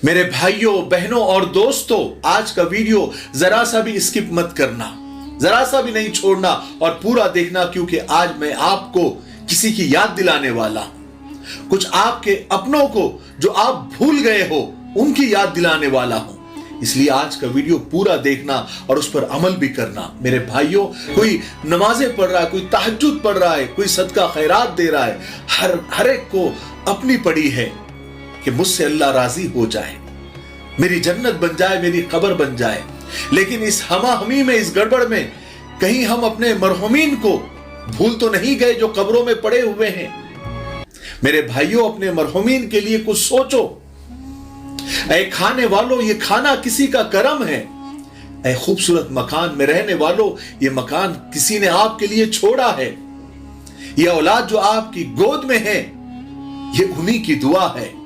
मेरे भाइयों, बहनों और दोस्तों, आज का वीडियो जरा सा भी स्किप मत करना, जरा सा भी नहीं छोड़ना और पूरा देखना, क्योंकि आज मैं आपको किसी की याद दिलाने वाला हूं। कुछ आपके अपनों को जो आप भूल गए हो उनकी याद दिलाने वाला हूं। इसलिए आज का वीडियो पूरा देखना और उस पर अमल भी करना। मेरे भाइयों, कोई नमाजें पढ़ रहा है, कोई तहज्जुद पढ़ रहा है, कोई सदका खैरात दे रहा है, हर एक को अपनी पड़ी है कि मुझसे अल्लाह राजी हो जाए, मेरी जन्नत बन जाए, मेरी कब्र बन जाए। लेकिन इस हमाहमी में, इस गड़बड़ में कहीं हम अपने मरहुमीन को भूल तो नहीं गए जो कब्रों में पड़े हुए हैं। मेरे भाइयों, अपने मरहुमीन के लिए कुछ सोचो। ऐ खाने वालों, ये खाना किसी का करम है। ऐ खूबसूरत मकान में रहने वालों, ये मकान किसी ने आपके लिए छोड़ा है। ये औलाद जो आपकी गोद में है, ये उन्हीं की दुआ है।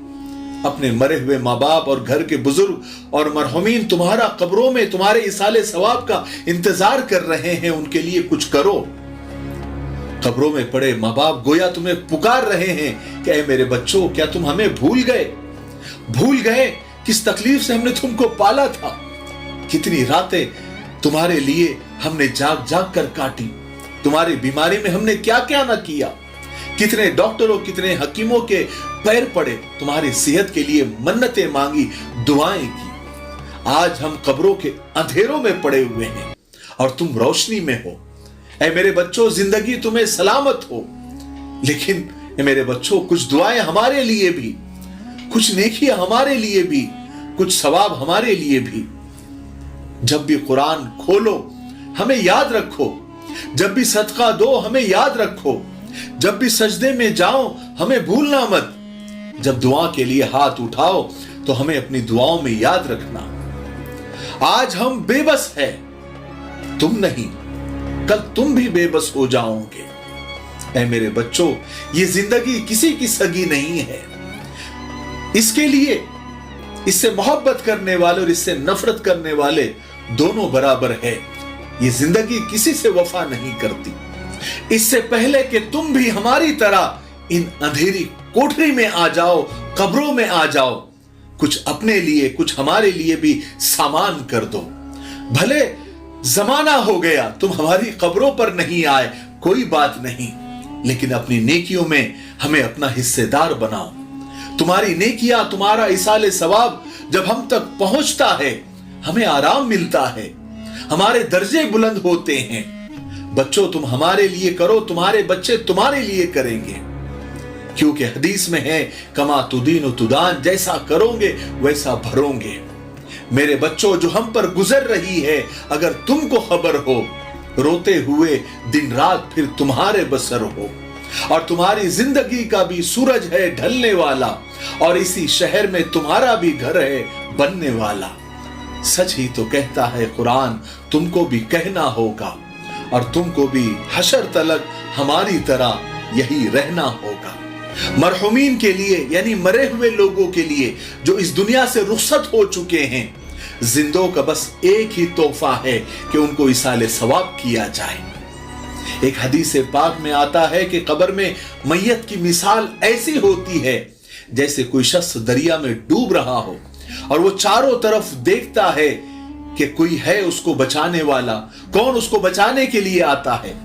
अपने मरे हुए माँ बाप और घर के बुजुर्ग और मरहुमीन तुम्हारा कब्रों में तुम्हारे इसाले सवाब का इंतजार कर रहे हैं, उनके लिए कुछ करो। कब्रों में पड़े माँ बाप गोया तुम्हें पुकार रहे हैं कि ऐ मेरे बच्चों, क्या तुम हमें भूल गए किस तकलीफ से हमने तुमको पाला था। कितनी रातें तुम्हारे लिए हमने जाग जाग कर काटी, तुम्हारी बीमारी में हमने क्या क्या ना किया। कितने डॉक्टरों, कितने हकीमों के पैर पड़े, तुम्हारी सेहत के लिए मन्नतें मांगी, दुआएं की। आज हम कब्रों के अंधेरों में पड़े हुए हैं और तुम रोशनी में हो। ऐ मेरे बच्चों, जिंदगी तुम्हें सलामत हो। लेकिन ऐ मेरे बच्चों, कुछ दुआएं हमारे लिए भी, कुछ नेकियां हमारे लिए भी, कुछ सवाब हमारे लिए भी। जब भी कुरान खोलो हमें याद रखो, जब भी सदका दो हमें याद रखो, जब भी सजदे में जाओ हमें भूलना मत। जब दुआ के लिए हाथ उठाओ तो हमें अपनी दुआओं में याद रखना। आज हम बेबस हैं, तुम नहीं, कल तुम भी बेबस हो जाओगे। ऐ मेरे बच्चों, ये जिंदगी किसी की सगी नहीं है। इसके लिए इससे मोहब्बत करने वाले और इससे नफरत करने वाले दोनों बराबर है। ये जिंदगी किसी से वफा नहीं करती। इससे पहले कि तुम भी हमारी तरह इन अंधेरी कोठरी में आ जाओ, कब्रों में आ जाओ, कुछ अपने लिए, कुछ हमारे लिए भी सामान कर दो। भले जमाना हो गया, तुम हमारी कब्रों पर नहीं आए, कोई बात नहीं, लेकिन अपनी नेकियों में हमें अपना हिस्सेदार बनाओ। तुम्हारी नेकियां, तुम्हारा इसाले सवाब जब हम तक पहुंचता है, हमें आराम मिलता है, हमारे दर्जे बुलंद होते हैं। बच्चों, तुम हमारे लिए करो, तुम्हारे बच्चे तुम्हारे लिए करेंगे, क्योंकि हदीस में है, कमा तुदीन तुदान, जैसा करोगे वैसा भरोगे। मेरे बच्चों, जो हम पर गुजर रही है, अगर तुमको खबर हो, रोते हुए दिन रात फिर तुम्हारे बसर हो। और तुम्हारी जिंदगी का भी सूरज है ढलने वाला, और इसी शहर में तुम्हारा भी घर है बनने वाला। सच ही तो कहता है कुरान, तुमको भी कहना होगा और तुमको भी हशर तलक हमारी तरह यही रहना होगा। मरहुमीन के लिए, यानी मरे हुए लोगों के लिए जो इस दुनिया से रुखसत हो चुके हैं, जिंदों का बस एक ही तोहफा है कि उनको इसाले सवाब किया जाए। एक हदीस पाक में आता है कि कब्र में मैयत की मिसाल ऐसी होती है जैसे कोई शख्स दरिया में डूब रहा हो और वो चारों तरफ देखता है कि कोई है उसको बचाने वाला, कौन उसको बचाने के लिए आता है।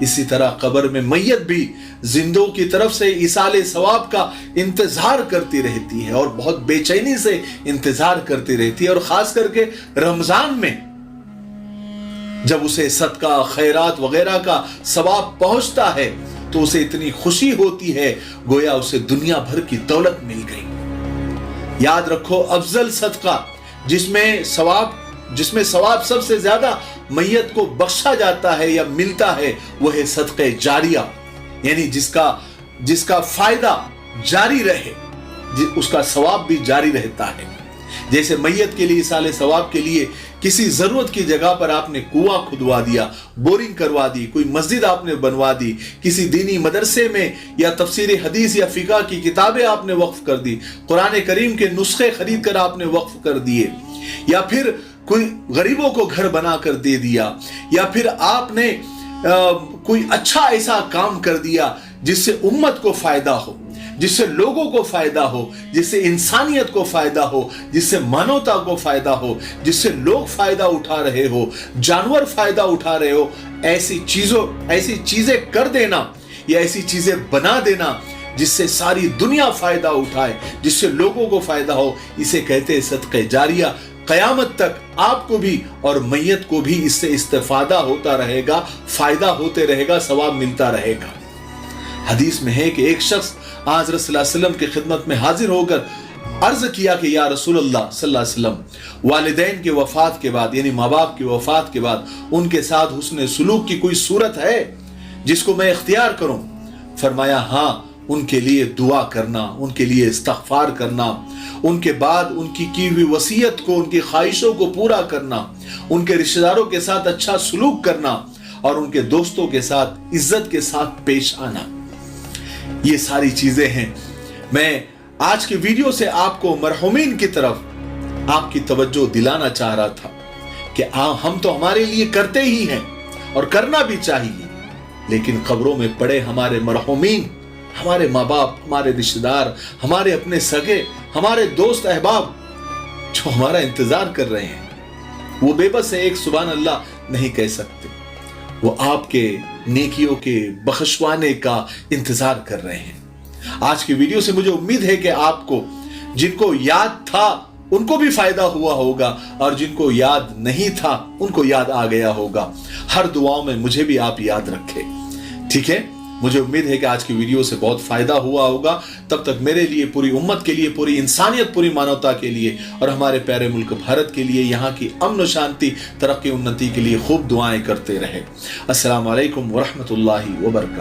इसी तरह कब्र में मैयत भी जिंदों की तरफ से इसाले सवाब का इंतजार करती रहती है और बहुत बेचैनी से इंतजार करती रहती है। और खास करके रमजान में जब उसे सदका खैरात वगैरह का सवाब पहुंचता है तो उसे इतनी खुशी होती है गोया उसे दुनिया भर की दौलत मिल गई। याद रखो, अफजल सदका जिसमें सवाब सबसे ज्यादा मैयत को बख्शा जाता है या मिलता है, वह है सदक़े जारिया, यानी जिसका फायदा जारी रहे, उसका सवाब भी जारी रहता है। जैसे मैयत के लिए इसाले सवाब के लिए किसी जरूरत की जगह पर आपने कुआं खुदवा दिया, बोरिंग करवा दी, कोई मस्जिद आपने बनवा दी, किसी दीनी मदरसे में या तफसीर हदीस या फिका की किताबें आपने वक्फ कर दी, कुरान करीम के नुस्खे खरीद कर आपने वक्फ कर दिए, या फिर कोई गरीबों को घर बना कर दे दिया, या फिर आपने कोई अच्छा ऐसा काम कर दिया जिससे उम्मत को फायदा हो, जिससे लोगों को फायदा हो, जिससे इंसानियत को फायदा हो, जिससे मानवता को फायदा हो, जिससे लोग फायदा उठा रहे हो, जानवर फायदा उठा रहे हो, ऐसी चीजें कर देना या ऐसी चीजें बना देना जिससे सारी दुनिया फायदा उठाए, जिससे लोगों को फायदा हो, इसे कहते हैं सदक़े जारिया। क़यामत तक आपको भी और मैयत को भी इससे इस्तेफादा होता रहेगा, फायदा होते रहेगा, सवाब मिलता रहेगा। हदीस में है कि एक शख्स आज रसूलुल्लाह सल्लल्लाहु अलैहि वसल्लम की खिदमत में हाजिर होकर अर्ज किया कि या रसूलल्लाह सल्लल्लाहु अलैहि वसल्लम, वालिदैन की वफात के बाद यानी माँ बाप की वफात के बाद उनके साथ हुस्न सुलूक की कोई सूरत है जिसको मैं इख्तियार करूं? फरमाया हाँ, उनके लिए दुआ करना, उनके लिए इस्तग़फ़ार करना, उनके बाद उनकी की हुई वसीयत को, उनकी ख्वाहिशों को पूरा करना, उनके रिश्तेदारों के साथ अच्छा सलूक करना और उनके दोस्तों के साथ इज्जत के साथ पेश आना। ये सारी चीजें हैं। मैं आज के वीडियो से आपको मरहुमीन की तरफ आपकी तवज्जो दिलाना चाह रहा था कि हम तो हमारे लिए करते ही हैं और करना भी चाहिए, लेकिन कब्रों में पड़े हमारे मरहुमीन, हमारे माँ बाप, हमारे रिश्तेदार, हमारे अपने सगे, हमारे दोस्त अहबाब जो हमारा इंतजार कर रहे हैं, वो बेबस है, एक सुभान अल्लाह नहीं कह सकते। वो आपके नेकियों के बख्शवाने का इंतजार कर रहे हैं। आज की वीडियो से मुझे उम्मीद है कि आपको, जिनको याद था उनको भी फायदा हुआ होगा और जिनको याद नहीं था उनको याद आ गया होगा। हर दुआओं में मुझे भी आप याद रखें, ठीक है? मुझे उम्मीद है कि आज की वीडियो से बहुत फायदा हुआ होगा। तब तक मेरे लिए, पूरी उम्मत के लिए, पूरी इंसानियत, पूरी मानवता के लिए और हमारे प्यारे मुल्क भारत के लिए, यहाँ की अमन शांति, तरक्की, उन्नति के लिए खूब दुआएं करते रहे। अस्सलाम वालेकुम व रहमतुल्लाहि व बरकातहू।